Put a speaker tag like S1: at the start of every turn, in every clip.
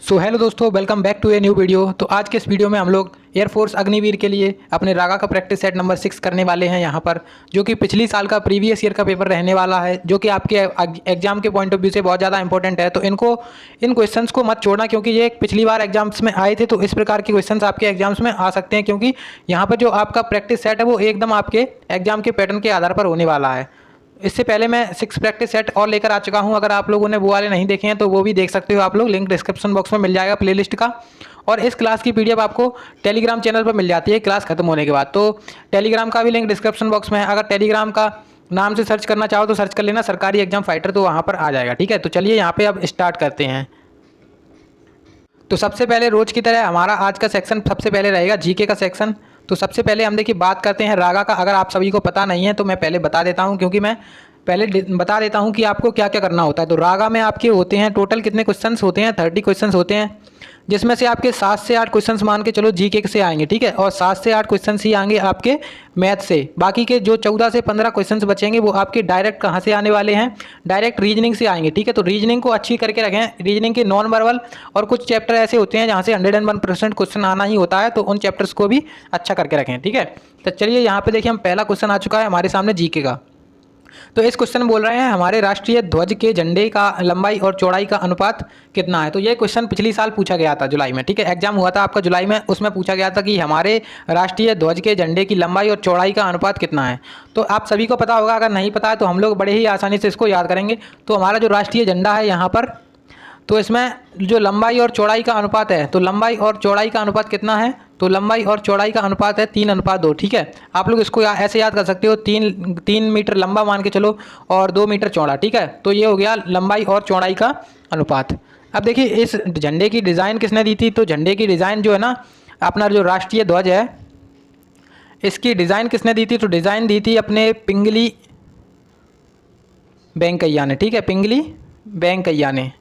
S1: Hello दोस्तों, welcome back to a new video. तो आज के इस वीडियो में हम लोग एयरफोर्स अग्निवीर के लिए अपने रागा का प्रैक्टिस सेट नंबर 6 करने वाले हैं यहाँ पर, जो कि पिछली साल का प्रीवियस ईयर का पेपर रहने वाला है, जो कि आपके एग्जाम के पॉइंट ऑफ व्यू से बहुत ज़्यादा इंपॉर्टेंट है। तो इन क्वेश्चंस को मत छोड़ना, क्योंकि ये पिछली बार एग्जाम्स में आए थे। तो इस प्रकार के क्वेश्चंस आपके एग्जाम्स में आ सकते हैं, क्योंकि यहाँ पर जो आपका प्रैक्टिस सेट है वो एकदम आपके एग्जाम के पैटर्न के आधार पर होने वाला है। इससे पहले मैं 6 प्रैक्टिस सेट और लेकर आ चुका हूं। अगर आप लोगों ने वो वाले नहीं देखे हैं तो वो भी देख सकते हो आप लोग, लिंक डिस्क्रिप्शन बॉक्स में मिल जाएगा प्लेलिस्ट का। और इस क्लास की पीडीएफ आपको टेलीग्राम चैनल पर मिल जाती है क्लास खत्म होने के बाद। तो टेलीग्राम का भी लिंक डिस्क्रिप्शन बॉक्स में है। अगर टेलीग्राम का नाम से सर्च करना चाहो तो सर्च कर लेना सरकारी एग्जाम फाइटर, तो वहाँ पर आ जाएगा। ठीक है, तो चलिए यहाँ पे अब स्टार्ट करते हैं। तो सबसे पहले रोज की तरह हमारा आज का सेक्शन सबसे पहले रहेगा जीके का सेक्शन। तो सबसे पहले हम देखिए बात करते हैं रागा का। अगर आप सभी को पता नहीं है तो मैं पहले बता देता हूं, क्योंकि मैं पहले बता देता हूं कि आपको क्या क्या करना होता है। तो रागा में आपके होते हैं टोटल कितने क्वेश्चंस होते हैं, 30 क्वेश्चंस होते हैं, जिसमें से आपके 7 से 8 क्वेश्चंस मान के चलो जीके से आएंगे। ठीक है, और 7 से 8 क्वेश्चंस ही आएंगे आपके मैथ से। बाकी के जो 14 से 15 क्वेश्चंस बचेंगे वो आपके डायरेक्ट कहाँ से आने वाले हैं, डायरेक्ट रीजनिंग से आएंगे। ठीक है, तो रीजनिंग को अच्छी करके रखें। रीजनिंग के नॉन वर्बल और कुछ चैप्टर ऐसे होते हैं जहाँ से 101% क्वेश्चन आना ही होता है, तो उन चैप्टर्स को भी अच्छा करके रखें। ठीक है, तो चलिए यहाँ पे देखिए हम पहला क्वेश्चन आ चुका है हमारे सामने जीके का। तो इस क्वेश्चन में बोल रहे हैं हमारे राष्ट्रीय ध्वज के झंडे का लंबाई और चौड़ाई का अनुपात कितना है। तो ये क्वेश्चन पिछली साल पूछा गया था जुलाई में। ठीक है, एग्जाम हुआ था आपका जुलाई में, उसमें पूछा गया था कि हमारे राष्ट्रीय ध्वज के झंडे की लंबाई और चौड़ाई का अनुपात कितना है। तो आप सभी को पता होगा, अगर नहीं पता है तो हम लोग बड़े ही आसानी से इसको याद करेंगे। तो हमारा जो राष्ट्रीय झंडा है यहाँ पर, तो इसमें जो लंबाई और चौड़ाई का अनुपात है, तो लंबाई और चौड़ाई का अनुपात कितना है, तो लंबाई और चौड़ाई का अनुपात है 3:2। ठीक है, आप लोग इसको ऐसे याद कर सकते हो, 3 मीटर लंबा मान के चलो और 2 मीटर चौड़ा। ठीक है, तो ये हो गया लंबाई और चौड़ाई का अनुपात। अब देखिए इस झंडे की डिज़ाइन किसने दी थी। तो झंडे की डिज़ाइन जो है ना, अपना जो राष्ट्रीय ध्वज है इसकी डिज़ाइन किसने दी थी, तो डिज़ाइन दी थी अपने पिंगली वेंकैया ने। ठीक है, पिंगली वेंकैया ने।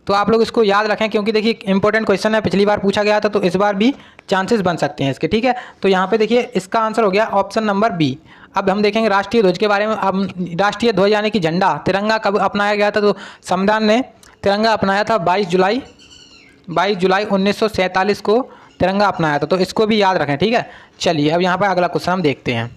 S1: तो आप लोग इसको याद रखें, क्योंकि देखिए इंपॉर्टेंट क्वेश्चन है, पिछली बार पूछा गया था, तो इस बार भी चांसेस बन सकते हैं इसके। ठीक है, तो यहाँ पे देखिए इसका आंसर हो गया ऑप्शन नंबर बी। अब हम देखेंगे राष्ट्रीय ध्वज के बारे में। अब राष्ट्रीय ध्वज यानी कि झंडा, तिरंगा कब अपनाया गया था, तो संविधान ने तिरंगा अपनाया था 22 जुलाई 1947 को तिरंगा अपनाया था। तो इसको भी याद रखें। ठीक है, चलिए अब यहाँ पर अगला क्वेश्चन हम देखते हैं।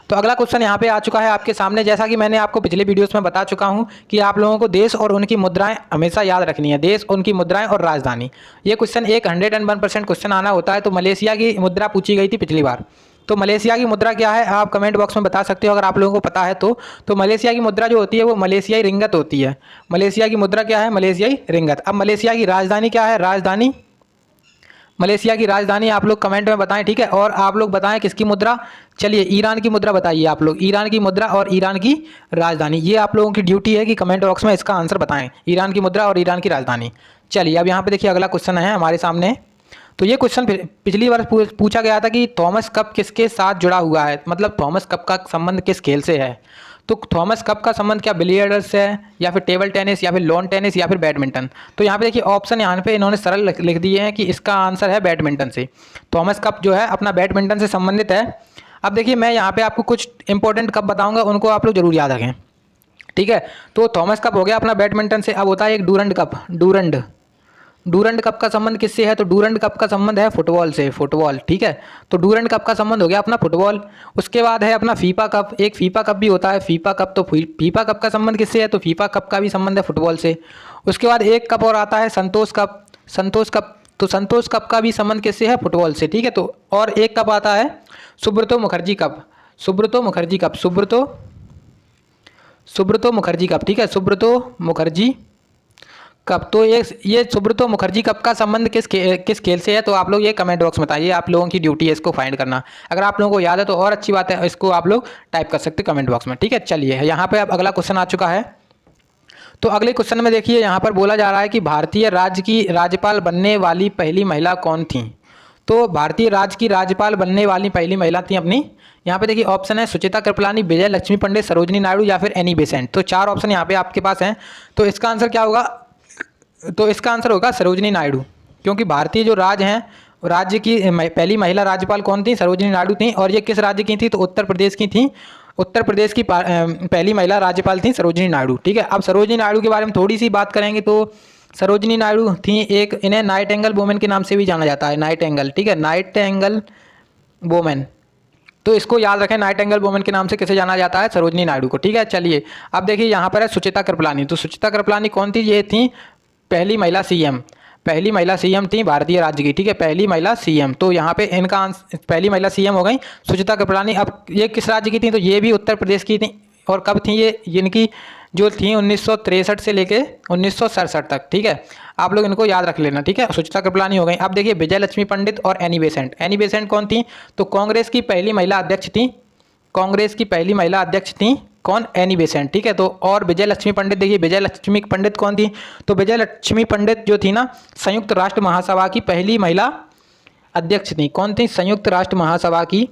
S1: तो अगला क्वेश्चन यहाँ पे आ चुका है आपके सामने। जैसा कि मैंने आपको पिछले वीडियोस में बता चुका हूँ कि आप लोगों को देश और उनकी मुद्राएं हमेशा याद रखनी है, देश, उनकी मुद्राएं और राजधानी। ये क्वेश्चन 101% क्वेश्चन आना होता है। तो मलेशिया की मुद्रा पूछी गई थी पिछली बार। तो मलेशिया की मुद्रा क्या है, आप कमेंट बॉक्स में बता सकते हो अगर आप लोगों को पता है तो मलेशिया की मुद्रा जो होती है वो मलेशियाई रिंगत होती है। मलेशिया की मुद्रा क्या है, मलेशियाई रिंगत। अब मलेशिया की राजधानी क्या है, राजधानी, मलेशिया की राजधानी आप लोग कमेंट में बताएं। ठीक है, और आप लोग बताएं किसकी मुद्रा। चलिए ईरान की मुद्रा बताइए आप लोग, ईरान की मुद्रा और ईरान की राजधानी। ये आप लोगों की ड्यूटी है कि कमेंट बॉक्स में इसका आंसर बताएं, ईरान की मुद्रा और ईरान की राजधानी। चलिए अब यहाँ पे देखिए अगला क्वेश्चन है हमारे सामने। तो ये क्वेश्चन पिछली बार पूछा गया था कि थॉमस कप किसके साथ जुड़ा हुआ है, मतलब थॉमस कप का संबंध किस खेल से है। तो थॉमस कप का संबंध क्या बिलियर्ड्स से है, या फिर टेबल टेनिस, या फिर लॉन टेनिस, या फिर बैडमिंटन। तो यहाँ पे देखिए ऑप्शन यहाँ पे इन्होंने सरल लिख दिए हैं कि इसका आंसर है बैडमिंटन से। थॉमस कप जो है अपना बैडमिंटन से संबंधित है। अब देखिए मैं यहाँ पे आपको कुछ इंपॉर्टेंट कप बताऊंगा, उनको आप लोग जरूर याद रखें। ठीक है, तो थॉमस कप हो गया अपना बैडमिंटन से। अब होता है एक डूरंड कप। डूरंड कप का संबंध किससे है, तो डूरंड कप का संबंध है फुटबॉल से, फुटबॉल। ठीक है, तो डूरंड कप का संबंध हो गया अपना फुटबॉल। उसके बाद है अपना फीफा कप, एक फीफा कप भी होता है, फीफा कप। तो फीफा कप का संबंध किससे है, तो फीफा कप का भी संबंध है फुटबॉल से। उसके बाद एक कप और आता है संतोष कप, संतोष कप। तो संतोष कप का भी संबंध किससे है, फुटबॉल से। ठीक है, तो और एक कप आता है Subroto Mukherjee cup, Subroto Mukherjee cup, Subroto Mukherjee cup. ठीक है, सुब्रतो मुखर्जी कप। तो ये सुब्रतो मुखर्जी कप का संबंध किस खेल से है, तो आप लोग ये कमेंट बॉक्स में बताइए। आप लोगों की ड्यूटी है इसको फाइंड करना। अगर आप लोगों को याद है तो और अच्छी बात है, इसको आप लोग टाइप कर सकते हैं कमेंट बॉक्स में। ठीक है, चलिए यहाँ पे अब अगला क्वेश्चन आ चुका है। तो अगले क्वेश्चन में देखिए यहाँ पर बोला जा रहा है कि भारतीय राज्य की राज्यपाल बनने वाली पहली महिला कौन थी। तो भारतीय राज्य की राज्यपाल बनने वाली पहली महिला थी अपनी, यहाँ पे देखिए ऑप्शन है सुचिता कृपलानी, विजय लक्ष्मी पंडित, सरोजिनी नायडू, या फिर एनी बेसेंट। तो 4 ऑप्शन यहाँ पे आपके पास हैं। तो इसका आंसर क्या होगा, तो इसका आंसर होगा सरोजिनी नायडू, क्योंकि भारतीय जो राज्य हैं, राज्य की पहली महिला राज्यपाल कौन थी, सरोजिनी नायडू थी। और ये किस राज्य की थी, तो उत्तर प्रदेश की थी। उत्तर प्रदेश की पहली महिला राज्यपाल थी सरोजिनी नायडू। ठीक है, अब सरोजिनी नायडू के बारे में थोड़ी सी बात करेंगे तो सरोजनी नायडू थी एक, इन्हें नाइट एंगल वुमेन के नाम से भी जाना जाता है, नाइट एंगल, ठीक है, नाइट एंगल वुमेन। तो इसको याद रखें, नाइट एंगल वुमेन के नाम से किसे जाना जाता है, सरोजनी नायडू को, ठीक है। चलिए अब देखिए यहाँ पर है सुचिता कृपलानी। तो सुचिता कृपलानी कौन थी, ये थी पहली महिला सीएम, पहली महिला सीएम थी भारतीय राज्य की, ठीक है, पहली महिला सीएम। तो यहाँ पे इनका पहली महिला सीएम हो गई सुचिता कृपलानी। अब ये किस राज्य की थी, तो ये भी उत्तर प्रदेश की थी। और कब थी ये, इनकी जो थी 1963 से लेके 1967 तक, ठीक है। आप लोग इनको याद रख लेना, ठीक है। सुचिता कृपलानी हो गई। अब देखिए विजय लक्ष्मी पंडित और एनी बेसेंट। एनी बेसेंट कौन थी, तो कांग्रेस की पहली महिला अध्यक्ष थी, कांग्रेस की पहली महिला अध्यक्ष थी कौन, एनी बेसेंट, ठीक है। तो और विजय लक्ष्मी पंडित, देखिए विजय लक्ष्मी पंडित कौन थी, तो विजय लक्ष्मी पंडित जो थी ना, संयुक्त राष्ट्र महासभा की पहली महिला अध्यक्ष थी। कौन थी, संयुक्त राष्ट्र महासभा की,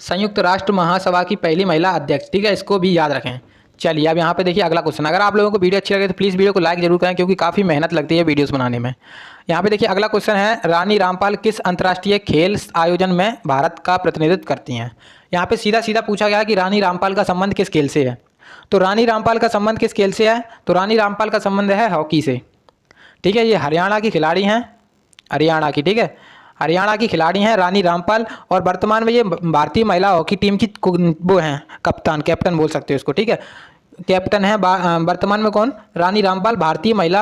S1: संयुक्त राष्ट्र महासभा की पहली महिला अध्यक्ष, ठीक है, इसको भी याद रखें। चलिए अब यहाँ पे देखिए अगला क्वेश्चन। अगर आप लोगों को वीडियो अच्छी लगे तो प्लीज़ वीडियो को लाइक जरूर करें, क्योंकि काफ़ी मेहनत लगती है वीडियोस बनाने में। यहाँ पे देखिए अगला क्वेश्चन है, रानी रामपाल किस अंतर्राष्ट्रीय खेल आयोजन में भारत का प्रतिनिधित्व करती हैं। यहाँ पे सीधा सीधा पूछा गया कि रानी रामपाल का संबंध किस खेल से है। तो रानी रामपाल का संबंध किस खेल से है, तो रानी रामपाल का संबंध है हॉकी से, ठीक है। ये हरियाणा की खिलाड़ी हैं, हरियाणा की, ठीक है, हरियाणा की खिलाड़ी हैं रानी रामपाल। और वर्तमान में ये भारतीय महिला हॉकी टीम की वो हैं कप्तान, कैप्टन बोल सकते हो इसको, ठीक है, कैप्टन है वर्तमान में कौन, रानी रामपाल, भारतीय महिला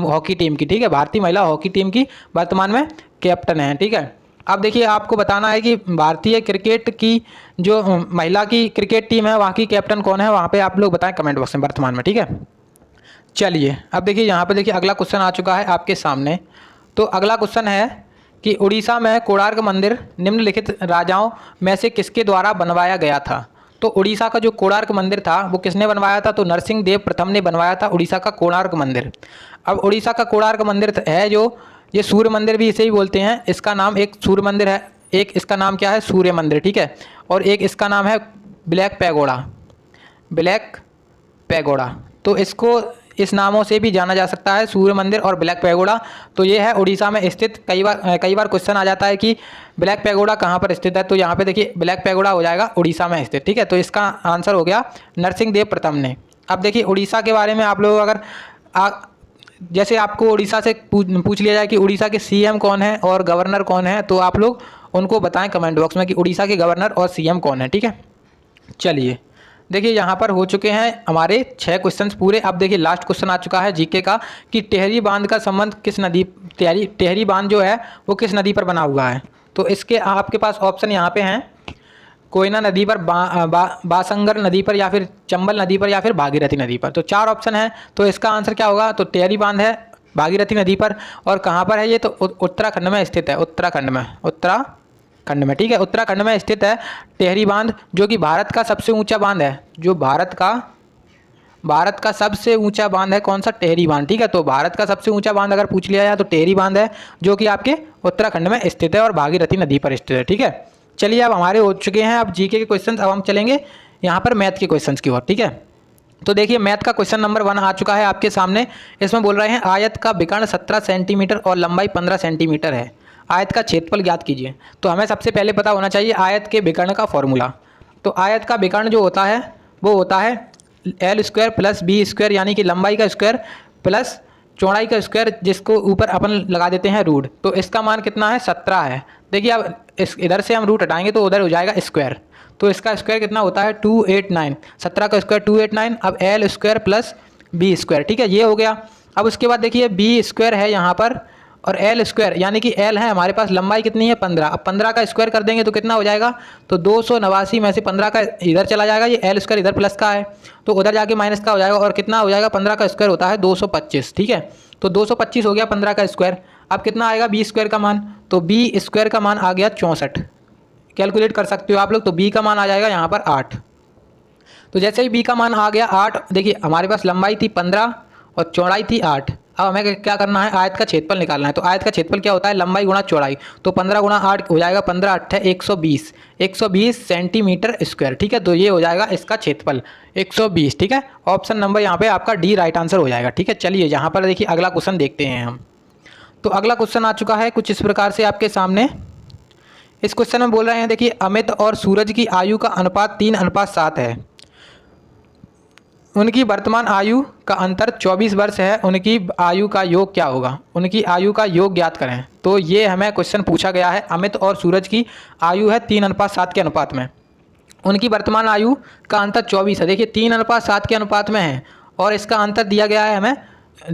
S1: हॉकी टीम की, ठीक है, भारतीय महिला हॉकी टीम की वर्तमान में कैप्टन है, ठीक है। अब देखिए आपको बताना है कि भारतीय क्रिकेट की जो महिला की क्रिकेट टीम है वहाँ की कैप्टन कौन है, वहाँ पे आप लोग बताएं कमेंट बॉक्स में वर्तमान में, ठीक है। चलिए अब देखिए यहाँ पे देखिए अगला क्वेश्चन आ चुका है आपके सामने। तो अगला क्वेश्चन है कि उड़ीसा में कोणार्क मंदिर निम्नलिखित राजाओं में से किसके द्वारा बनवाया गया था। तो उड़ीसा का जो कोणार्क मंदिर था वो किसने बनवाया था, तो नरसिंह देव प्रथम ने बनवाया था उड़ीसा का कोणार्क मंदिर। अब उड़ीसा का कोणार्क मंदिर है जो, ये सूर्य मंदिर भी इसे ही बोलते हैं, इसका नाम एक सूर्य मंदिर है, एक इसका नाम क्या है, सूर्य मंदिर, ठीक है, और एक इसका नाम है ब्लैक पैगोडा, ब्लैक पैगोडा। तो इसको इस नामों से भी जाना जा सकता है, सूर्य मंदिर और ब्लैक पैगोडा। तो ये है उड़ीसा में स्थित। कई बार क्वेश्चन आ जाता है कि ब्लैक पैगोडा कहाँ पर स्थित है, तो यहाँ पे देखिए ब्लैक पैगोडा हो जाएगा उड़ीसा में स्थित, ठीक है। तो इसका आंसर हो गया नरसिंह देव प्रथम ने। अब देखिए उड़ीसा के बारे में आप लोग अगर जैसे आपको उड़ीसा से पूछ लिया जाए कि उड़ीसा के सीएम कौन है और गवर्नर कौन है, तो आप लोग उनको बताएं कमेंट बॉक्स में कि उड़ीसा के गवर्नर और सीएम कौन है, ठीक है। चलिए देखिए यहाँ पर हो चुके हैं हमारे 6 क्वेश्चंस पूरे। अब देखिए लास्ट क्वेश्चन आ चुका है जीके का कि टेहरी बांध का संबंध किस नदी, टेहरी बांध जो है वो किस नदी पर बना हुआ है। तो इसके आपके पास ऑप्शन यहाँ पे हैं, कोयना नदी पर, बासंगर नदी पर, या फिर चंबल नदी पर, या फिर भागीरथी नदी पर। तो 4 ऑप्शन है, तो इसका आंसर क्या होगा, तो टेहरी बांध है भागीरथी नदी पर। और कहाँ पर है ये, तो उत्तराखंड में स्थित है, उत्तराखंड में, ठीक है, उत्तराखंड में स्थित है टेहरी बांध, जो कि भारत का सबसे ऊंचा बांध है, जो भारत का सबसे ऊंचा बांध है कौन सा, टेहरी बांध, ठीक है। तो भारत का सबसे ऊंचा बांध अगर पूछ लिया जाए तो टेहरी बांध है, जो कि आपके उत्तराखंड में स्थित है और भागीरथी नदी पर स्थित है, ठीक है। चलिए अब हमारे हो चुके हैं अब जीके के क्वेश्चन। अब हम चलेंगे यहाँ पर मैथ के क्वेश्चन की ओर, ठीक है। तो देखिए मैथ का क्वेश्चन नंबर 1 आ चुका है आपके सामने। इसमें बोल रहे हैं आयत का विकर्ण 17 सेंटीमीटर और लंबाई 15 सेंटीमीटर है, आयत का क्षेत्रफल ज्ञात कीजिए। तो हमें सबसे पहले पता होना चाहिए आयत के विकर्ण का फॉर्मूला। तो आयत का विकर्ण जो होता है वो होता है l² प्लस b², यानी कि लंबाई का स्क्वायर प्लस चौड़ाई का स्क्वायर, जिसको ऊपर अपन लगा देते हैं रूट। तो इसका मान कितना है, 17 है। देखिए अब इधर से हम रूट हटाएंगे तो उधर हो जाएगा स्क्वायर। तो इसका स्क्वायर कितना होता है 289, 17 का स्क्वायर 289। अब l² प्लस b², ठीक है, ये हो गया। अब उसके बाद देखिए b² है यहाँ पर और l², यानी कि l है हमारे पास, लंबाई कितनी है 15। अब 15 का स्क्वायर कर देंगे तो कितना हो जाएगा, तो 289 में से 15 का इधर चला जाएगा, ये l² इधर प्लस का है तो उधर जाके माइनस का हो जाएगा, और कितना हो जाएगा, 15 का स्क्वायर होता है 225, ठीक है। तो 225 हो गया 15 का स्क्वायर। अब कितना आएगा b² का मान, तो b² का मान आ गया 64। कैलकुलेट कर सकते हो आप लोग। तो b का मान आ जाएगा यहाँ पर 8। तो जैसे ही b का मान आ गया 8, देखिए हमारे पास लंबाई थी 15 और चौड़ाई थी 8। अब हमें क्या करना है, आयत का क्षेत्रफल निकालना है। तो आयत का क्षेत्रफल क्या होता है, लंबाई गुणा चौड़ाई। तो 15 गुणा 8 हो जाएगा 15 8 120 सेंटीमीटर स्क्वायर, ठीक है। तो ये हो जाएगा इसका क्षेत्रफल 120, ठीक है। ऑप्शन नंबर यहाँ पे आपका डी राइट आंसर हो जाएगा, ठीक है। चलिए यहाँ पर देखिए अगला क्वेश्चन देखते हैं हम। तो अगला क्वेश्चन आ चुका है कुछ इस प्रकार से आपके सामने। इस क्वेश्चन में बोल रहे हैं देखिए अमित और सूरज की आयु का अनुपात 3:7 है। उनकी वर्तमान आयु का अंतर 24 वर्ष है, उनकी आयु का योग क्या होगा? उनकी आयु का योग ज्ञात करें। तो ये हमें क्वेश्चन पूछा गया है। अमित और सूरज की आयु है 3:7 के अनुपात में। उनकी वर्तमान आयु का अंतर 24 है। देखिए 3:7 के अनुपात में है और इसका अंतर दिया गया है हमें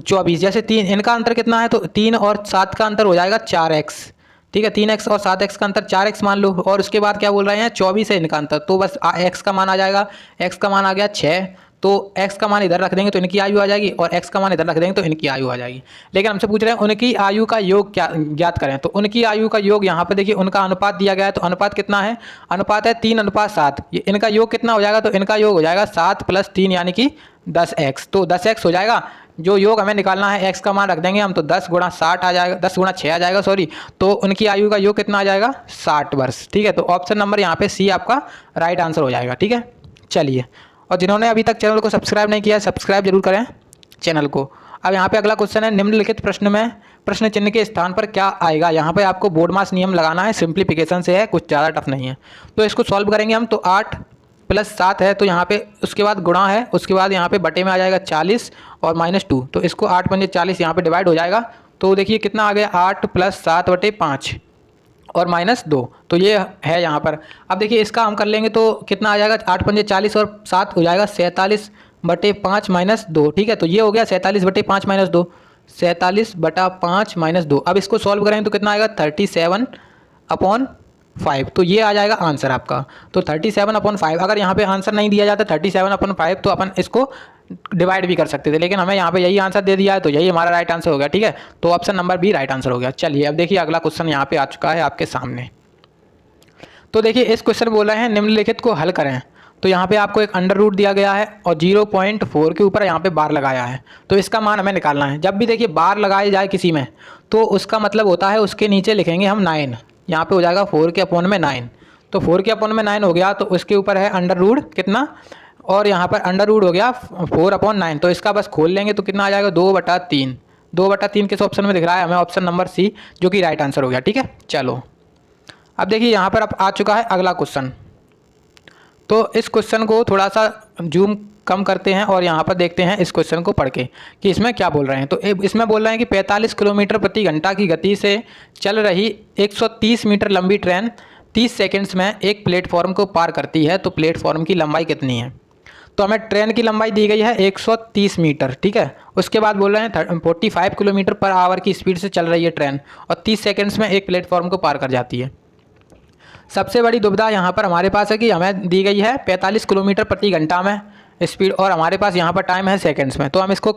S1: 24। जैसे 3 इनका अंतर कितना है, तो 3 और 7 का अंतर हो जाएगा 4x। ठीक है, 3x और 7x का अंतर 4x मान लो। और उसके बाद क्या बोल रहे हैं, 24 है इनका अंतर, तो बस x का मान आ जाएगा। x का मान आ गया 6, तो x का मान इधर रख देंगे तो इनकी आयु आ जाएगी, और x का मान इधर रख देंगे तो इनकी आयु आ जाएगी। लेकिन हमसे पूछ रहे हैं उनकी आयु का योग क्या ज्ञात करें। तो उनकी आयु का योग यहाँ पे देखिए उनका अनुपात दिया गया है। तो अनुपात कितना है, अनुपात है 3:7। ये इनका योग कितना हो जाएगा, तो इनका योग हो जाएगा 7 + 3 यानी कि 10x। तो 10x हो जाएगा। जो योग हमें निकालना है x का मान रख देंगे हम, तो 10 × 60 आ जाएगा, 10 × 6 आ जाएगा सॉरी। तो उनकी आयु का योग कितना आ जाएगा, 60 वर्ष। ठीक है, तो ऑप्शन नंबर यहाँ पे सी आपका राइट आंसर हो जाएगा। ठीक है, चलिए। और जिन्होंने अभी तक चैनल को सब्सक्राइब नहीं किया है, सब्सक्राइब जरूर करें चैनल को। अब यहाँ पे अगला क्वेश्चन है, निम्नलिखित प्रश्न में प्रश्न चिन्ह के स्थान पर क्या आएगा। यहाँ पे आपको बोर्ड मास नियम लगाना है, सिंप्लीफिकेशन से है, कुछ ज़्यादा टफ नहीं है। तो इसको सॉल्व करेंगे हम। तो 8 + 7 है, तो यहाँ पे उसके बाद गुणा है, उसके बाद यहाँ पे बटे में आ जाएगा 40 और -2। तो इसको 8 × 5 = 40 यहाँ पे डिवाइड हो जाएगा। तो देखिए कितना आ गया, 8 + 7/5 और -2। तो ये है यहाँ पर। अब देखिए इसका हम कर लेंगे तो कितना आ जाएगा, 8 × 5 = 40 और 7 हो जाएगा 47/5 -2। ठीक है, तो ये हो गया 47/5 -2, 47/5 -2। अब इसको सॉल्व करेंगे तो कितना आएगा, 37/5। तो ये आ जाएगा आंसर आपका। तो 37/5। अगर यहाँ पे आंसर नहीं दिया जाता 37/5 तो अपन इसको डिवाइड भी कर सकते थे, लेकिन हमें यहाँ पे यही आंसर दे दिया है, तो यही हमारा राइट आंसर हो गया। ठीक है, तो option number B right answer हो गया। चलिए अब देखिए अगला क्वेश्चन यहाँ पे आ चुका है आपके सामने। तो देखिए इस क्वेश्चन बोल रहे हैं निम्नलिखित को हल करें। तो यहाँ पे आपको एक अंडर रूट दिया गया है और 0.4 के ऊपर यहाँ पे बार लगाया है। तो इसका मान हमें निकालना है। जब भी देखिए बार लगाई जाए किसी में, तो उसका मतलब होता है उसके नीचे लिखेंगे हम 9। यहाँ पे हो जाएगा 4/9। तो 4/9 हो गया, तो उसके ऊपर है अंडर रूट कितना, और यहाँ पर अंडर रूट हो गया 4/9। तो इसका बस खोल लेंगे तो कितना आ जाएगा, 2/3। 2/3 किस ऑप्शन में दिख रहा है हमें, ऑप्शन नंबर सी, जो कि राइट आंसर हो गया। ठीक है, चलो अब देखिए यहाँ पर अब आ चुका है अगला क्वेश्चन। तो इस क्वेश्चन को थोड़ा सा जूम कम करते हैं और यहाँ पर देखते हैं इस क्वेश्चन को पढ़ के कि इसमें क्या बोल रहे हैं। तो इसमें बोल रहे हैं कि 45 किलोमीटर प्रति घंटा की गति से चल रही 130 मीटर लंबी ट्रेन 30 सेकंड्स में एक प्लेटफॉर्म को पार करती है। तो प्लेटफॉर्म की लंबाई कितनी है। तो हमें ट्रेन की लंबाई दी गई है 130 मीटर। ठीक है, उसके बाद बोल रहे हैं 45 किलोमीटर पर आवर की स्पीड से चल रही है ट्रेन और 30 सेकंड्स में एक प्लेटफॉर्म को पार कर जाती है। सबसे बड़ी दुविधा यहाँ पर हमारे पास है कि हमें दी गई है 45 किलोमीटर प्रति घंटा में स्पीड, और हमारे पास यहाँ पर टाइम है सेकंड्स में। तो हम इसको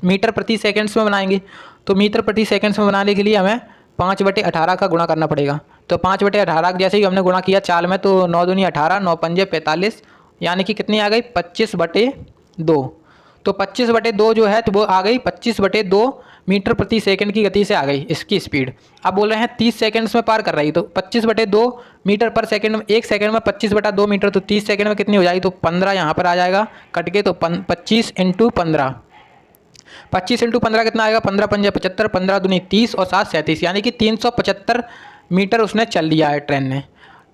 S1: मीटर प्रति सेकंड्स में बनाएंगे। तो मीटर प्रति सेकंड्स में बनाने के लिए हमें 5/18 का गुणा करना पड़ेगा। तो 5/18 जैसे ही हमने गुणा किया चाल में, तो 9 दूनी 18, 9 पंजे 45, यानी कि कितनी आ गई, 25/2। तो 25/2 जो है तो वो आ गई 25/2 मीटर प्रति सेकंड की गति से आ गई इसकी स्पीड। अब बोल रहे हैं 30 सेकंड्स में पार कर रही। तो 25/2 मीटर पर सेकंड में, एक सेकंड में 25/2 मीटर, तो 30 सेकंड में कितनी हो जाएगी, तो 15 यहाँ पर आ जाएगा कट के। तो 25 × 15, 25 × 15 कितना आएगा, 15 पंजे 75, 15 दूनी 30 और 7 37, यानी कि 375 मीटर उसने चल लिया है ट्रेन ने।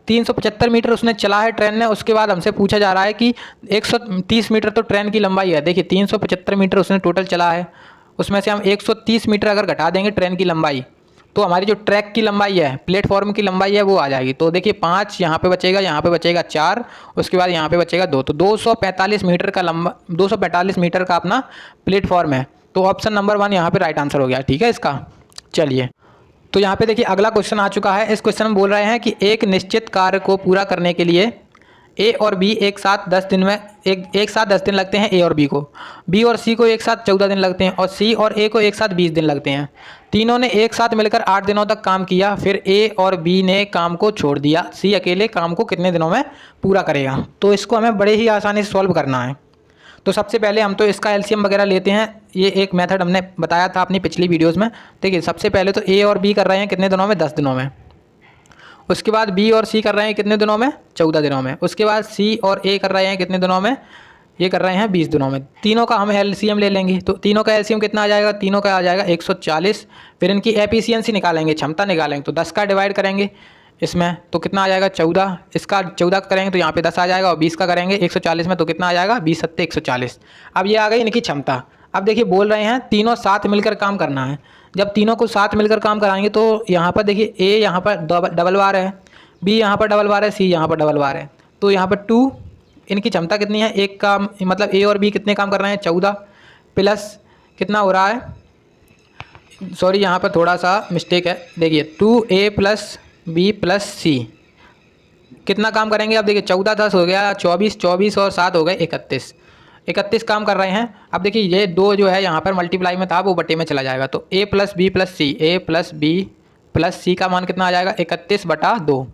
S1: 375 मीटर उसने चला है ट्रेन ने। उसके बाद हमसे पूछा जा रहा है कि 130 मीटर तो ट्रेन की लंबाई है। देखिए 375 मीटर उसने टोटल चला है, उसमें से हम 130 मीटर अगर घटा देंगे ट्रेन की लंबाई, तो हमारी जो ट्रैक की लंबाई है, प्लेटफॉर्म की लंबाई है, वो आ जाएगी। तो देखिए 5 यहाँ पे बचेगा, यहाँ पे बचेगा 4, उसके बाद यहाँ पे बचेगा 2। तो 245 मीटर का 245 मीटर का अपना प्लेटफॉर्म है। तो ऑप्शन नंबर 1 यहाँ पे राइट आंसर हो गया। ठीक है इसका। चलिए तो यहाँ पे देखिए अगला क्वेश्चन आ चुका है। इस क्वेश्चन में बोल रहे हैं कि एक निश्चित कार्य को पूरा करने के लिए ए और बी एक साथ 10 दिन में एक साथ 10 दिन लगते हैं ए और बी को, बी और सी को एक साथ 14 दिन लगते हैं, और सी और ए को एक साथ 20 दिन लगते हैं। तीनों ने एक साथ मिलकर 8 दिनों तक काम किया, फिर ए और बी ने काम को छोड़ दिया। सी अकेले काम को कितने दिनों में पूरा करेगा। तो इसको हमें बड़े ही आसानी से सॉल्व करना है। तो सबसे पहले हम तो इसका एलसीएम वगैरह लेते हैं। ये एक मेथड हमने बताया था अपनी पिछली वीडियोज़ में। देखिए सबसे पहले तो ए और बी कर रहे हैं कितने दिनों में, 10 दिनों में। उसके बाद बी और सी कर रहे हैं कितने दिनों में, 14 दिनों में। उसके बाद सी और ए कर रहे हैं कितने दिनों में, ये कर रहे हैं 20 दिनों में। तीनों का हम एलसीएम ले लेंगे। तो तीनों का एलसीएम कितना आ जाएगा, तीनों का आ जाएगा 140। फिर इनकी एफिशिएंसी निकालेंगे, क्षमता निकालेंगे। तो 10 का डिवाइड करेंगे इसमें तो कितना आ जाएगा 14, इसका 14 का करेंगे तो यहाँ पे 10 आ जाएगा और 20 का करेंगे 140 में तो कितना आ जाएगा 20 सत्ते 140। अब ये आ गई इनकी क्षमता। अब देखिए बोल रहे हैं तीनों साथ मिलकर काम करना है। जब तीनों को साथ मिलकर काम कराएंगे तो यहाँ पर देखिए ए यहाँ पर डबल बार है, बी यहाँ पर डबल बार है, सी यहाँ पर डबल बार है, तो यहाँ पर 2 इनकी क्षमता कितनी है, एक काम मतलब ए और बी कितने काम कर रहे हैं 14 प्लस कितना हो रहा है, सॉरी यहाँ पर थोड़ा सा मिस्टेक है, देखिए 2a प्लस बी प्लस सी कितना काम करेंगे। अब देखिए 14 10 हो गया 24, 24 और 7 हो गए 31, 31 काम कर रहे हैं। अब देखिए ये 2 जो है यहाँ पर मल्टीप्लाई में था वो बटे में चला जाएगा, तो a plus B plus C, a plus B plus C का मान कितना आ जाएगा 31/2।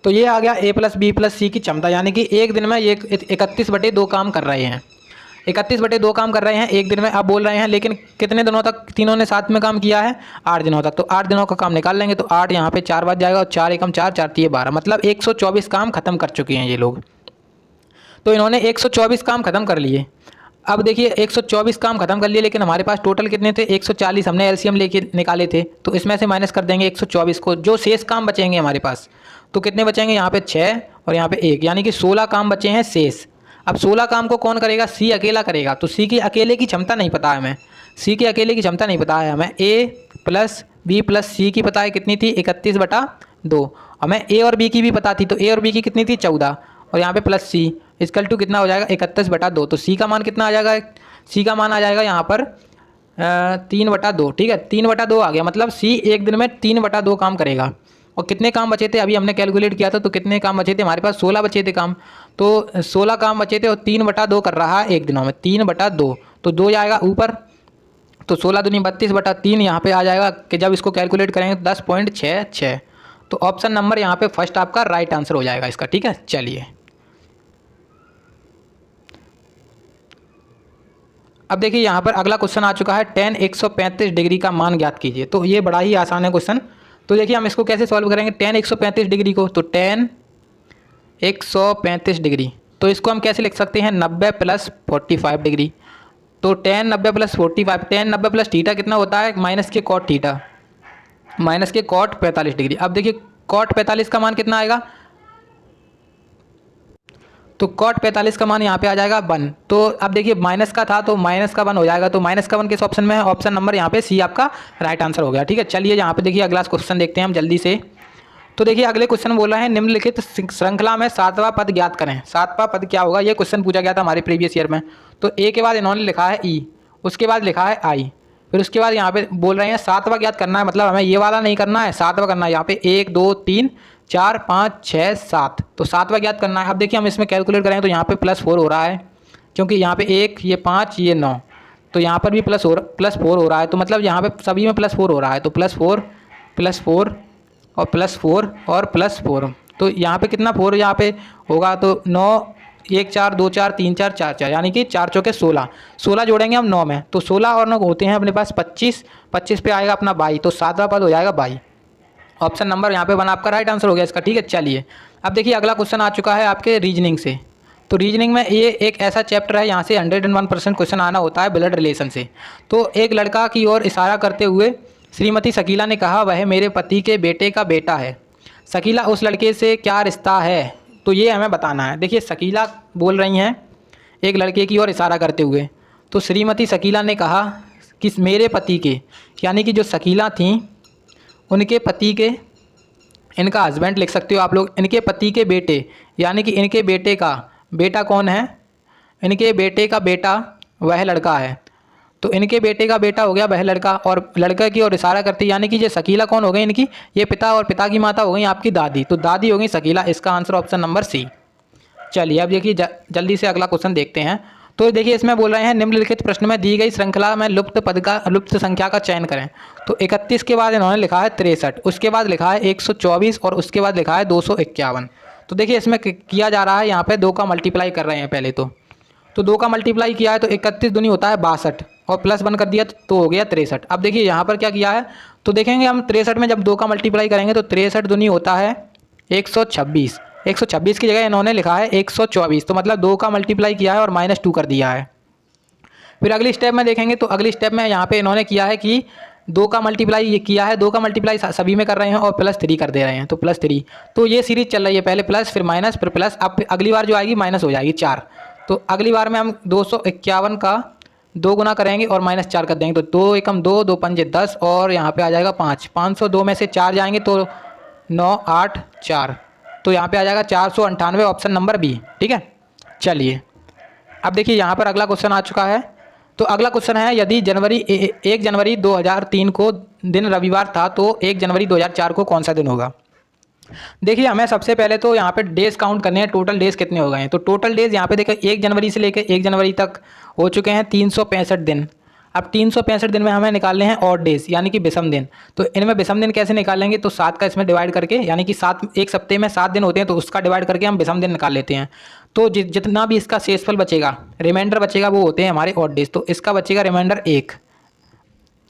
S1: तो ये आ गया a प्लस बी प्लस सी की क्षमता, यानी कि एक दिन में ये 31/2 काम कर रहे हैं, 31/2 काम कर रहे हैं एक दिन में। आप बोल रहे हैं लेकिन कितने दिनों तक तीनों ने साथ में काम किया है, 8 दिनों तक, तो 8 दिनों का काम निकाल लेंगे तो 8 यहाँ पे 4 बच जाएगा और 4 एकम 4, 4 3 12, मतलब 124 काम खत्म कर चुके हैं ये लोग। तो इन्होंने 124 काम खत्म कर लिए। अब देखिए 124 काम खत्म कर लिए, लेकिन हमारे पास टोटल कितने थे 140, हमने एलसीएम लेके निकाले थे, तो इसमें से माइनस कर देंगे 124 को, जो शेष काम बचेंगे हमारे पास तो कितने बचेंगे, यहाँ पे 6 और यहाँ पे 1, यानी कि 16 काम बचे हैं शेष। अब 16 काम को कौन करेगा, सी अकेला करेगा, तो सी की अकेले की क्षमता नहीं पता है हमें, सी की अकेले की क्षमता नहीं पता है हमें। ए प्लस बी प्लस सी की पता है कितनी थी 31/2, हमें ए और बी की भी पता थी, तो ए और बी की कितनी थी 14 और यहाँ पे प्लस सी इक्वल टू कितना हो जाएगा 31/2, तो सी का मान कितना आ जाएगा, सी का मान आ जाएगा यहाँ पर 3/2, ठीक है 3/2 आ गया, मतलब सी एक दिन में 3/2 काम करेगा। और कितने काम बचे थे अभी हमने कैलकुलेट किया था, तो कितने काम बचे थे हमारे पास 16 बचे थे काम, तो 16 काम बचे थे और 3/2 कर रहा है एक दिनों में, 3/2, तो 2 जाएगा ऊपर, तो 16 दूनी 32/3 यहाँ पे आ जाएगा कि जब इसको कैलकुलेट करेंगे 10.66, तो ऑप्शन नंबर यहाँ पे फर्स्ट आपका राइट आंसर हो जाएगा इसका, ठीक है। चलिए अब देखिए यहाँ पर अगला क्वेश्चन आ चुका है, tan 135 डिग्री का मान ज्ञात कीजिए। तो ये बड़ा ही आसान है क्वेश्चन, तो देखिए हम इसको कैसे सॉल्व करेंगे tan 135 डिग्री को, तो tan 135 डिग्री, तो इसको हम कैसे लिख सकते हैं 90 + 45 डिग्री, तो tan 90 + 45, tan 90 प्लस थीटा कितना होता है माइनस के कॉट थीटा, माइनस के कॉट 45 डिग्री। अब देखिए कॉट 45 का मान कितना आएगा, तो कॉट 45 का मान यहाँ पे आ जाएगा 1, तो अब देखिए माइनस का था तो माइनस का 1 हो जाएगा, तो माइनस का 1 किस ऑप्शन में है, ऑप्शन नंबर यहाँ पे सी आपका राइट आंसर हो गया, ठीक है। चलिए यहाँ पे देखिए अगला क्वेश्चन देखते हैं हम जल्दी से। तो देखिए अगले क्वेश्चन बोल रहे हैं निम्नलिखित श्रृंखला में 7वां पद ज्ञात करें। 7वां पद क्या होगा, ये क्वेश्चन पूछा गया था हमारे प्रीवियस ईयर में। तो ए के बाद इन्होंने लिखा है ई, उसके बाद लिखा है आई, फिर उसके बाद यहाँ पे बोल रहे हैं 7वां ज्ञात करना है, मतलब हमें ये वाला नहीं करना है 7वां करना है, यहाँ पे 1 2 3 4 5 6 7, तो 7वां ज्ञात करना है। अब देखिए हम इसमें कैलकुलेट करें तो यहाँ पे +4 हो रहा है, क्योंकि यहाँ पे 1 ये 5 ये 9, तो यहाँ पर भी +4 हो रहा है, तो मतलब यहाँ पे सभी में +4 हो रहा है, तो +4 +4 और +4 और +4, तो यहाँ पे कितना 4 यहाँ पे होगा, तो 9 1 4 2 4 3 4 4 4, यानी कि 4 चौके 16, 16 जोड़ेंगे हम 9 में, तो 16 और 9 होते हैं अपने पास 25, 25 पे आएगा अपना 22, तो 7वां पद हो जाएगा 22। ऑप्शन नंबर यहाँ पे 1 आपका राइट आंसर हो गया इसका, ठीक है। चलिए अब देखिए अगला क्वेश्चन आ चुका है आपके रीजनिंग से। तो रीजनिंग में ये एक ऐसा चैप्टर है, यहाँ से 101% क्वेश्चन आना होता है ब्लड रिलेशन से। तो एक लड़का की ओर इशारा करते हुए श्रीमती शकीला ने कहा, वह मेरे पति के बेटे का बेटा है। शकीला उस लड़के से क्या रिश्ता है, तो ये हमें बताना है। देखिए शकीला बोल रही हैं एक लड़के की ओर इशारा करते हुए, तो श्रीमती शकीला ने कहा कि मेरे पति के, यानी कि जो शकीला थी उनके पति के, इनका हस्बैंड लिख सकते हो आप लोग, इनके पति के बेटे, यानी कि इनके बेटे का बेटा कौन है, इनके बेटे का बेटा वह लड़का है, तो इनके बेटे का बेटा हो गया वह लड़का, और लड़का की ओर इशारा करती, यानी कि ये शकीला कौन हो गई इनकी, ये पिता, और पिता की माता हो गई आपकी दादी, तो दादी हो गई शकीला, इसका आंसर ऑप्शन नंबर सी। चलिए अब देखिए जल्दी से अगला क्वेश्चन देखते हैं। तो देखिए इसमें बोल रहे हैं निम्नलिखित प्रश्न में दी गई श्रृंखला में लुप्त संख्या का चयन करें। तो 31 के बाद इन्होंने लिखा है 63, उसके बाद लिखा है 124 और उसके बाद लिखा है 251। तो देखिए इसमें किया जा रहा है, यहाँ पे 2 का मल्टीप्लाई कर रहे हैं पहले, तो 2 का मल्टीप्लाई किया है तो 31 दूनी होता है 62 और +1 कर दिया तो हो गया 63। अब देखिए यहाँ पर क्या किया है, तो देखेंगे हम 63 में जब 2 का मल्टीप्लाई करेंगे तो 63 दूनी होता है 126, 126 की जगह इन्होंने लिखा है 124, तो मतलब 2 का मल्टीप्लाई किया है और -2 कर दिया है। फिर अगली स्टेप में देखेंगे तो अगली स्टेप में यहाँ पे इन्होंने किया है कि 2 का मल्टीप्लाई ये किया है, 2 का मल्टीप्लाई सभी में कर रहे हैं और +3 कर दे रहे हैं, तो +3। तो ये सीरीज चल रही है, पहले प्लस फिर माइनस फिर प्लस, अब अगली बार जो आएगी माइनस हो जाएगी 4। तो अगली बार में हम 251 का 2 गुना करेंगे और -4 कर देंगे, तो 2 एकम 2, 2 पंजे 10 और यहाँ पे आ जाएगा 5। 502 में से 4 जाएंगे तो 9, 8, 4, तो यहाँ पे आ जाएगा 498, ऑप्शन नंबर बी। ठीक है, चलिए अब देखिए यहाँ पर अगला क्वेश्चन आ चुका है। तो अगला क्वेश्चन है, यदि 1 जनवरी 2003 को दिन रविवार था तो 1 जनवरी 2004 को कौन सा दिन होगा। देखिए हमें सबसे पहले तो यहाँ पे डेज काउंट करने हैं, टोटल डेज कितने हो गए हैं। तो टोटल डेज यहाँ पे देखिए 1 जनवरी से लेकर 1 जनवरी तक हो चुके हैं 365 दिन। अब 365 दिन में हमें निकालने हैं ऑड डेज, यानी कि विषम दिन। तो इनमें विषम दिन कैसे निकालेंगे, तो 7 का इसमें डिवाइड करके, यानी कि 7 एक सप्ते में 7 दिन होते हैं तो उसका डिवाइड करके हम विषम दिन निकाल लेते हैं। तो जितना भी इसका शेषफल बचेगा, रिमाइंडर बचेगा, वो होते हैं हमारे ऑड डेज। तो इसका बचेगा रिमाइंडर 1,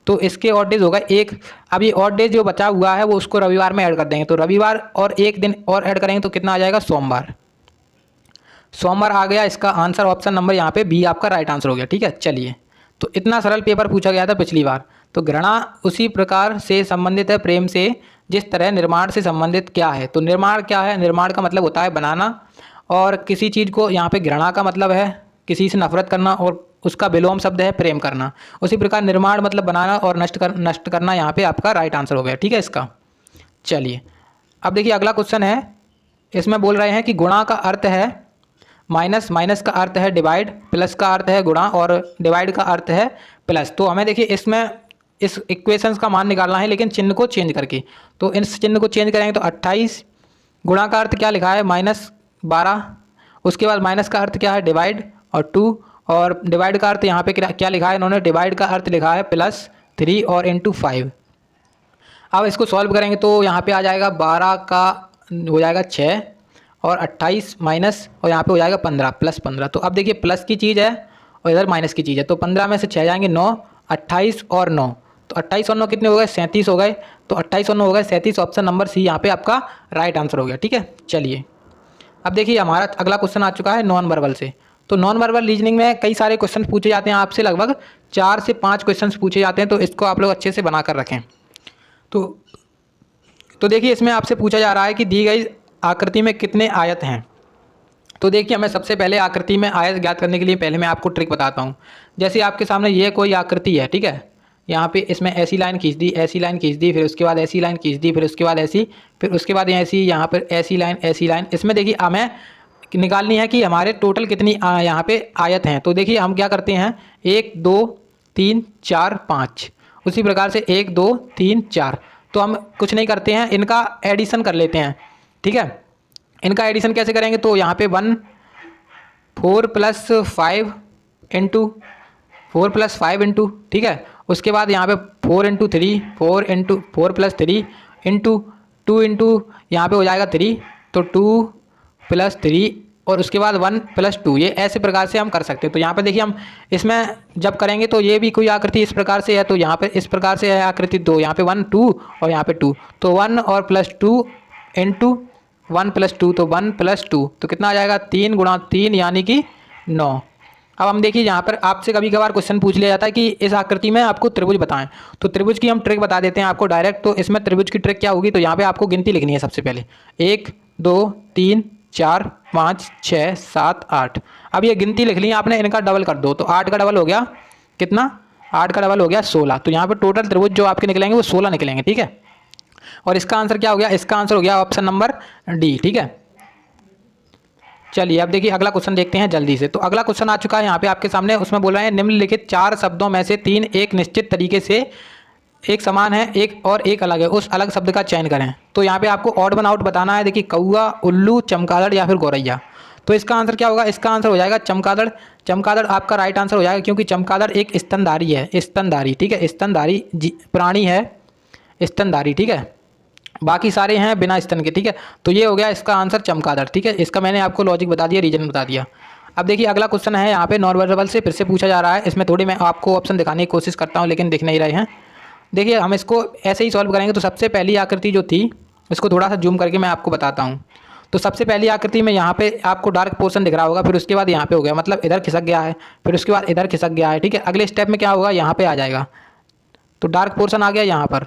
S1: तो इसके ऑड डेज होगा 1। अब ये ऑड डेज जो बचा हुआ है वो उसको रविवार में ऐड कर देंगे, तो रविवार और 1 दिन और ऐड करेंगे तो कितना आ जाएगा, सोमवार। सोमवार आ गया इसका आंसर, ऑप्शन नंबर यहाँ पे बी आपका राइट आंसर हो गया। ठीक है, चलिए तो इतना सरल पेपर पूछा गया था पिछली बार। तो घृणा उसी प्रकार से संबंधित है प्रेम से जिस तरह निर्माण से संबंधित क्या है। तो निर्माण क्या है, निर्माण का मतलब होता है बनाना, और किसी चीज़ को यहाँ पे घृणा का मतलब है किसी से नफरत करना, और उसका विलोम शब्द है प्रेम करना। उसी प्रकार निर्माण मतलब बनाना और नष्ट करना, यहाँ पे आपका राइट आंसर हो गया। ठीक है इसका, चलिए अब देखिए अगला क्वेश्चन है। इसमें बोल रहे हैं कि गुणा का अर्थ है माइनस, माइनस का अर्थ है डिवाइड, प्लस का अर्थ है गुणा और डिवाइड का अर्थ है प्लस। तो हमें देखिए इसमें इस इक्वेशंस का मान निकालना है, लेकिन चिन्ह को चेंज करके। तो इस चिन्ह को चेंज करेंगे तो 28, गुणा का अर्थ क्या लिखा है -12, उसके बाद माइनस का अर्थ क्या है डिवाइड और 2, और डिवाइड का अर्थ यहाँ पे क्या लिखा है इन्होंने, डिवाइड का अर्थ लिखा है +3 और × 5। अब इसको सॉल्व करेंगे तो यहाँ पे आ जाएगा 12 का हो जाएगा 6 और 28 माइनस और यहाँ पे हो जाएगा 15 +15। तो अब देखिए प्लस की चीज़ है और इधर माइनस की चीज़ है, तो 15 में से 6 जाएंगे 9, 28 और 9, तो 28 और 9 कितने हो गए, 37 हो गए। तो 28 और 9 हो गए 37, ऑप्शन नंबर सी यहाँ पे आपका राइट आंसर हो गया। ठीक है, चलिए अब देखिए हमारा अगला क्वेश्चन आ चुका है नॉन वर्बल से। तो नॉन वर्बल रीजनिंग में कई सारे क्वेश्चन पूछे जाते हैं आपसे, लगभग 4 से 5 क्वेश्चन पूछे जाते हैं, तो इसको आप लोग अच्छे से बना कर रखें। तो देखिए इसमें आपसे पूछा जा रहा है कि दी गई आकृति में कितने आयत हैं। तो देखिए हमें सबसे पहले आकृति में आयत ज्ञात करने के लिए पहले मैं आपको ट्रिक बताता हूँ। जैसे आपके सामने ये कोई आकृति है, ठीक है, यहाँ पे इसमें ऐसी लाइन खींच दी, ऐसी लाइन खींच दी, फिर उसके बाद ऐसी लाइन खींच दी, फिर उसके बाद ऐसी, फिर उसके बाद ऐसी, यहाँ पर ऐसी लाइन, ऐसी लाइन। इसमें देखिए हमें निकालनी है कि हमारे टोटल कितनी यहाँ पे आयत हैं। तो देखिए हम क्या करते हैं, 1 2 3 4 5, उसी प्रकार से 1 2 3 4। तो हम कुछ नहीं करते हैं, इनका एडिशन कर लेते हैं। ठीक है, इनका एडिशन कैसे करेंगे, तो यहाँ पे 4 + 5 इंटू 4 + 5 इंटू, ठीक है, उसके बाद यहाँ पे 4 × 3, 4 + 3 इंटू 2 इंटू यहाँ पे हो जाएगा 3, तो 2 + 3 और उसके बाद 1 + 2। ये ऐसे प्रकार से हम कर सकते हैं। तो यहाँ पे देखिए हम इसमें जब करेंगे तो ये भी कोई आकृति इस प्रकार से है, तो यहाँ पे इस प्रकार से है आकृति 2, यहाँ पे 1 2 और यहाँ पे 2, तो 1 और +2 इंटू 1 + 2, तो 1 + 2, तो कितना आ जाएगा 3 × 3 यानी कि 9। अब हम देखिए यहाँ पर आपसे कभी कभार क्वेश्चन पूछ लिया जाता है कि इस आकृति में आपको त्रिभुज बताएं। तो त्रिभुज की हम ट्रिक बता देते हैं आपको डायरेक्ट। तो इसमें त्रिभुज की ट्रिक क्या होगी, तो यहाँ पे आपको गिनती लिखनी है सबसे पहले, 1 2 3 4 5 6 7 8। अब ये गिनती लिख ली आपने, इनका डबल कर दो, तो 8 का डबल हो गया कितना, 8 का डबल हो गया 16। तो यहाँ पर टोटल त्रिभुज जो आपके निकलेंगे वो 16 निकलेंगे। ठीक है, और इसका आंसर क्या हो गया, इसका आंसर हो गया ऑप्शन नंबर डी। ठीक है, चलिए अब देखिए अगला क्वेश्चन देखते हैं जल्दी से। तो अगला क्वेश्चन आ चुका है यहाँ पे आपके सामने, उसमें बोल रहे हैं निम्नलिखित 4 शब्दों में से 3 एक निश्चित तरीके से एक समान है, एक और एक अलग है, उस अलग शब्द का चयन करें। तो यहाँ पे आपको ऑड वन आउट बताना है। देखिए कौआ, उल्लू, चमगादड़ या फिर गौरैया। तो इसका आंसर क्या होगा, इसका आंसर हो जाएगा चमगादड़। चमगादड़ आपका राइट आंसर हो जाएगा, क्योंकि चमगादड़ एक स्तनधारी है, स्तनधारी। ठीक है, स्तनधारी प्राणी है, स्तनधारी। ठीक है, बाकी सारे हैं बिना स्तन के। ठीक है, तो ये हो गया इसका आंसर चमगादड़। ठीक है, इसका मैंने आपको लॉजिक बता दिया, रीजन बता दिया। अब देखिए अगला क्वेश्चन है यहाँ पे नॉन वर्बल से फिर से पूछा जा रहा है। इसमें थोड़ी मैं आपको ऑप्शन दिखाने की कोशिश करता हूँ, लेकिन दिख नहीं रहे हैं। देखिए हम इसको ऐसे ही सॉल्व करेंगे। तो सबसे पहली आकृति जो थी, इसको थोड़ा सा जूम करके मैं आपको बताता हूँ। तो सबसे पहली आकृति में यहाँ पे आपको डार्क पोर्शन दिख रहा होगा, फिर उसके बाद यहाँ पे हो गया, मतलब इधर खिसक गया है, फिर उसके बाद इधर खिसक गया है। ठीक है, अगले स्टेप में क्या होगा, यहाँ पे आ जाएगा। तो डार्क पोर्शन आ गया यहाँ पर,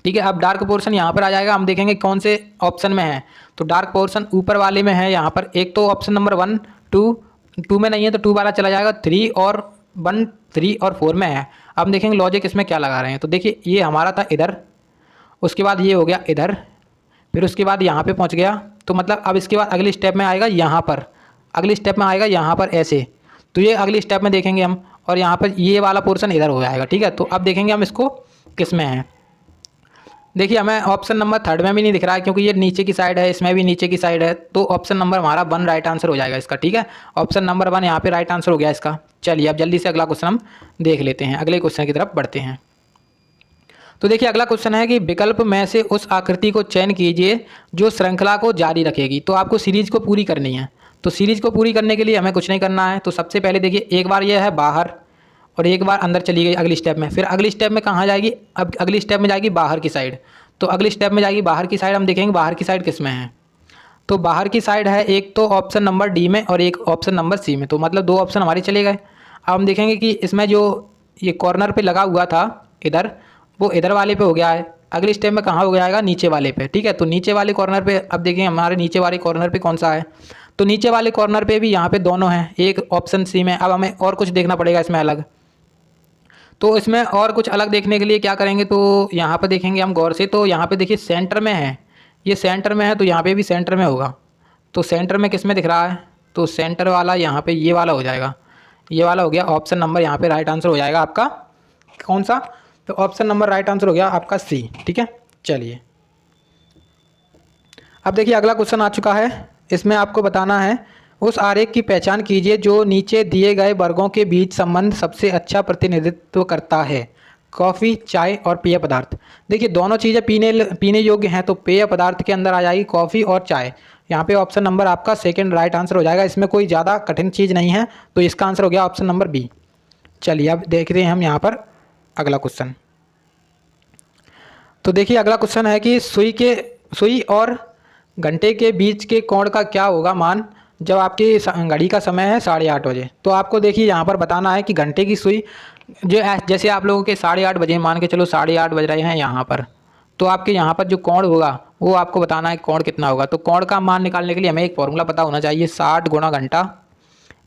S1: ठीक है। अब डार्क पोर्शन यहाँ पर आ जाएगा, हम देखेंगे कौन से ऑप्शन में है। तो डार्क पोर्शन ऊपर वाले में है यहाँ पर, एक तो ऑप्शन नंबर 1, 2 में नहीं है तो 2 वाला चला जाएगा, 3 और 1, 3 और 4 में है। अब हम देखेंगे लॉजिक इसमें क्या लगा रहे हैं। तो देखिए ये हमारा था इधर, उसके बाद ये हो गया इधर, फिर उसके बाद यहाँ पे पहुँच गया। तो मतलब अब इसके बाद अगले स्टेप में आएगा यहाँ पर, अगले स्टेप में आएगा यहाँ पर ऐसे। तो ये अगले स्टेप में देखेंगे हम, और यहाँ पर ये वाला पोर्शन इधर हो जाएगा, ठीक है। तो अब देखेंगे हम इसको किस में है। देखिए हमें ऑप्शन नंबर 3 में भी नहीं दिख रहा है क्योंकि ये नीचे की साइड है, इसमें भी नीचे की साइड है। तो ऑप्शन नंबर हमारा 1 राइट आंसर हो जाएगा इसका, ठीक है। ऑप्शन नंबर 1 यहाँ पे राइट आंसर हो गया इसका। चलिए अब जल्दी से अगला क्वेश्चन हम देख लेते हैं, अगले क्वेश्चन की तरफ बढ़ते हैं। तो देखिए अगला क्वेश्चन है कि विकल्प में से उस आकृति को चयन कीजिए जो श्रृंखला को जारी रखेगी। तो आपको सीरीज को पूरी करनी है। तो सीरीज को पूरी करने के लिए हमें कुछ नहीं करना है। तो सबसे पहले देखिए एक बार यह है बाहर और एक बार अंदर चली गई अगली स्टेप में, फिर अगली स्टेप में कहाँ जाएगी, अब अगली स्टेप में जाएगी बाहर की साइड। तो अगली स्टेप में जाएगी बाहर की साइड, हम देखेंगे बाहर की साइड किस में है। तो बाहर की साइड है एक तो ऑप्शन नंबर डी में और एक ऑप्शन नंबर सी में। तो मतलब 2 ऑप्शन हमारे चले गए। अब हम देखेंगे कि इसमें जो ये कॉर्नर पे लगा हुआ था इधर, वो इधर वाले पे हो गया है। अगली स्टेप में कहाँ हो जाएगा, नीचे वाले पे, ठीक है। तो नीचे वाले कॉर्नर पे अब देखिए हमारे नीचे वाले कॉर्नर पे कौन सा है। तो नीचे वाले कॉर्नर पे भी यहाँ पे दोनों हैं, एक ऑप्शन सी में। अब हमें और कुछ देखना पड़ेगा इसमें अलग। तो इसमें और कुछ अलग देखने के लिए क्या करेंगे, तो यहाँ पर देखेंगे हम गौर से। तो यहाँ पे देखिए सेंटर में है, ये सेंटर में है, तो यहाँ पे भी सेंटर में होगा। तो सेंटर में किस में दिख रहा है, तो सेंटर वाला यहाँ पे ये वाला हो जाएगा, ये वाला हो गया ऑप्शन नंबर, यहाँ पे राइट आंसर हो जाएगा आपका कौन सा, तो ऑप्शन नंबर राइट आंसर हो गया आपका सी, ठीक है। चलिए अब देखिए अगला क्वेश्चन आ चुका है। इसमें आपको बताना है उस आरेख की पहचान कीजिए जो नीचे दिए गए वर्गों के बीच संबंध सबसे अच्छा प्रतिनिधित्व करता है। कॉफ़ी, चाय और पेय पदार्थ। देखिए दोनों चीज़ें पीने योग्य हैं, तो पेय पदार्थ के अंदर आ जाएगी कॉफ़ी और चाय। यहाँ पे ऑप्शन नंबर आपका सेकंड राइट आंसर हो जाएगा। इसमें कोई ज़्यादा कठिन चीज़ नहीं है, तो इसका आंसर हो गया ऑप्शन नंबर बी। चलिए अब देखते हैं हम यहाँ पर अगला क्वेश्चन। तो देखिए अगला क्वेश्चन है कि सुई और घंटे के बीच के कोण का क्या होगा मान जब आपकी घड़ी का समय है 8:30 बजे। तो आपको देखिए यहाँ पर बताना है कि घंटे की सुई जो जैसे आप लोगों के 8:30 बजे, मान के चलो 8:30 बज रहे हैं यहाँ पर, तो आपके यहाँ पर जो कोण होगा वो आपको बताना है कोण कितना होगा। तो कोण का मान निकालने के लिए हमें एक फॉर्मूला पता होना चाहिए, 60 गुणा घंटा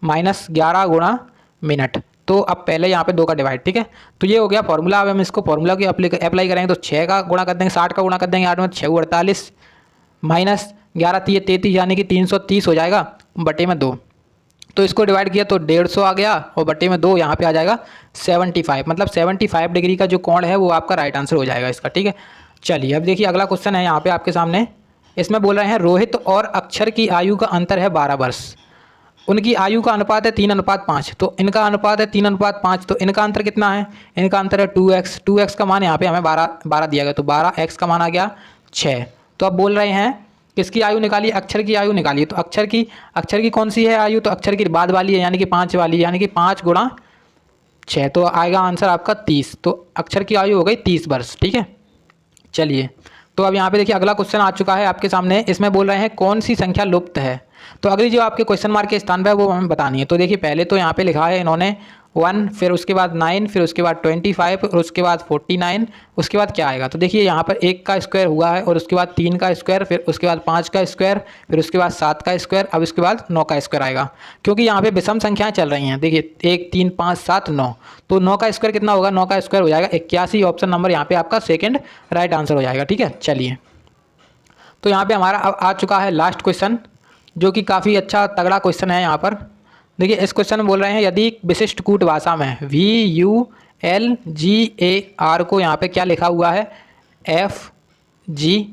S1: माइनस 11 गुणा मिनट। तो अब पहले यहाँ पे 2 का डिवाइड, ठीक है। तो ये हो गया फॉर्मूला। अब हम इसको फॉर्मूला की अप्लाई करेंगे तो 6 का गुणा कर देंगे, 60 का गुणा कर देंगे 8 में, 6 48 माइनस 11 33 यानी कि 330 हो जाएगा बटे में 2। तो इसको डिवाइड किया तो 150 आ गया और बटे में 2 यहाँ पे आ जाएगा 75। मतलब 75 डिग्री का जो कोण है वो आपका राइट आंसर हो जाएगा इसका, ठीक है। चलिए अब देखिए अगला क्वेश्चन है यहाँ पे आपके सामने। इसमें बोल रहे हैं रोहित और अक्षर की आयु का अंतर है 12 वर्ष। उनकी आयु का अनुपात है 3:5। तो इनका अनुपात है 3:5, तो इनका अंतर कितना है, इनका अंतर है 2x। 2x का मान यहाँ पे हमें 12 दिया गया, तो 12x का मान आ गया 6। तो अब बोल रहे हैं किसकी आयु निकालिए, अक्षर की आयु निकालिए। तो अक्षर की कौन सी है आयु, तो अक्षर की बाद वाली है यानी कि 5 वाली, यानी कि 5 गुणा 6, तो आएगा आंसर आपका 30। तो अक्षर की आयु हो गई 30 वर्ष, ठीक है। चलिए तो अब यहाँ पे देखिए अगला क्वेश्चन आ चुका है आपके सामने। इसमें बोल रहे हैं कौन सी संख्या लुप्त है। तो अगली जो आपके क्वेश्चन मार्क के स्थान पर है वो हमें बतानी है। तो देखिए पहले तो यहाँ पे लिखा है इन्होंने 1, फिर उसके बाद 9, फिर उसके बाद 25 और उसके बाद 49, उसके बाद क्या आएगा। तो देखिए यहाँ पर 1 का स्क्वायर हुआ है और उसके बाद 3 का स्क्वायर, फिर उसके बाद 5 का स्क्वायर, फिर उसके बाद 7 का स्क्वायर, अब इसके बाद 9 का स्क्वायर आएगा। क्योंकि यहाँ पे विषम संख्याएं चल रही हैं। देखिए 1 3 5 7 9, तो 9 का स्क्वायर कितना होगा, 9 का स्क्वायर हो जाएगा 81। ऑप्शन नंबर यहाँ पे आपका सेकेंड राइट आंसर हो जाएगा, ठीक है। चलिए तो यहाँ पे हमारा अब आ चुका है लास्ट क्वेश्चन, जो कि काफ़ी अच्छा तगड़ा क्वेश्चन है यहाँ पर। देखिए इस क्वेश्चन में बोल रहे हैं यदि विशिष्ट कूट भाषा में VULGAR को यहाँ पे क्या लिखा हुआ है, FGPUAJ,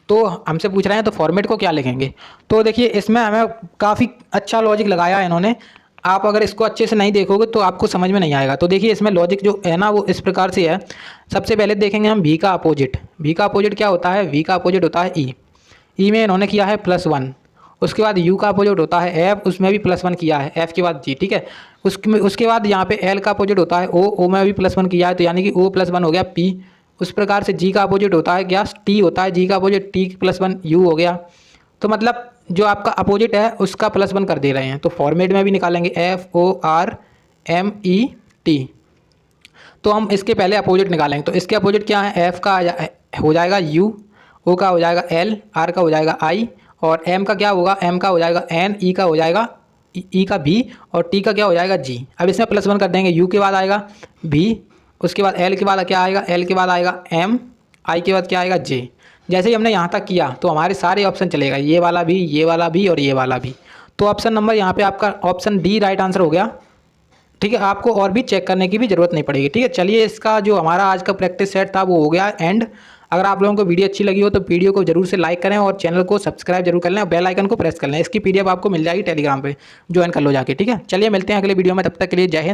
S1: तो हमसे पूछ रहे हैं तो फॉर्मेट को क्या लिखेंगे। तो देखिए इसमें हमें काफ़ी अच्छा लॉजिक लगाया है इन्होंने। आप अगर इसको अच्छे से नहीं देखोगे तो आपको समझ में नहीं आएगा। तो देखिए इसमें लॉजिक जो है ना वो इस प्रकार से है। सबसे पहले देखेंगे हम V का अपोजिट। V का अपोजिट क्या होता है, V का अपोजिट होता है E। E में इन्होंने किया है +1। उसके बाद U का अपोजिट होता है F, उसमें भी +1 किया है, F के बाद G, ठीक है। उसके बाद यहाँ पे L का अपोजिट होता है O, O में भी +1 किया है, तो यानी कि O+1 हो गया P। उस प्रकार से G का अपोजिट होता है क्या, T होता है, G का अपोजिट T+1 U हो गया। तो मतलब जो आपका अपोजिट है उसका +1 कर दे रहे हैं। तो फॉर्मेट में भी निकालेंगे FORMET टी। तो हम इसके पहले अपोजिट निकालेंगे। तो इसके अपोजिट क्या है, एफ का हो जाएगा यू, ओ का हो जाएगा एल, आर का हो जाएगा आई, और एम का क्या होगा, एम का हो जाएगा एन, ई का हो जाएगा ई का भी, और टी का क्या हो जाएगा जी। अब इसमें +1 कर देंगे, यू के बाद आएगा भी, उसके बाद एल के बाद क्या आएगा, एल के बाद आएगा एम, आई के बाद क्या आएगा जे। जैसे ही हमने यहाँ तक किया तो हमारे सारे ऑप्शन चलेगा, ये वाला भी, ये वाला भी और ये वाला भी। तो ऑप्शन नंबर यहाँ पे आपका ऑप्शन डी राइट आंसर हो गया। ठीक है, आपको और भी चेक करने की भी ज़रूरत नहीं पड़ेगी। ठीक है, चलिए इसका जो हमारा आज का प्रैक्टिस सेट था वो हो गया एंड। अगर आप लोगों को वीडियो अच्छी लगी हो तो वीडियो को जरूर से लाइक करें और चैनल को सब्सक्राइब जरूर कर लें और बेल आइकन को प्रेस कर लें। इसकी PDF आपको मिल जाएगी टेलीग्राम पे, ज्वाइन कर लो जाके। ठीक है, चलिए मिलते हैं अगले वीडियो में, तब तक के लिए जय हिंद।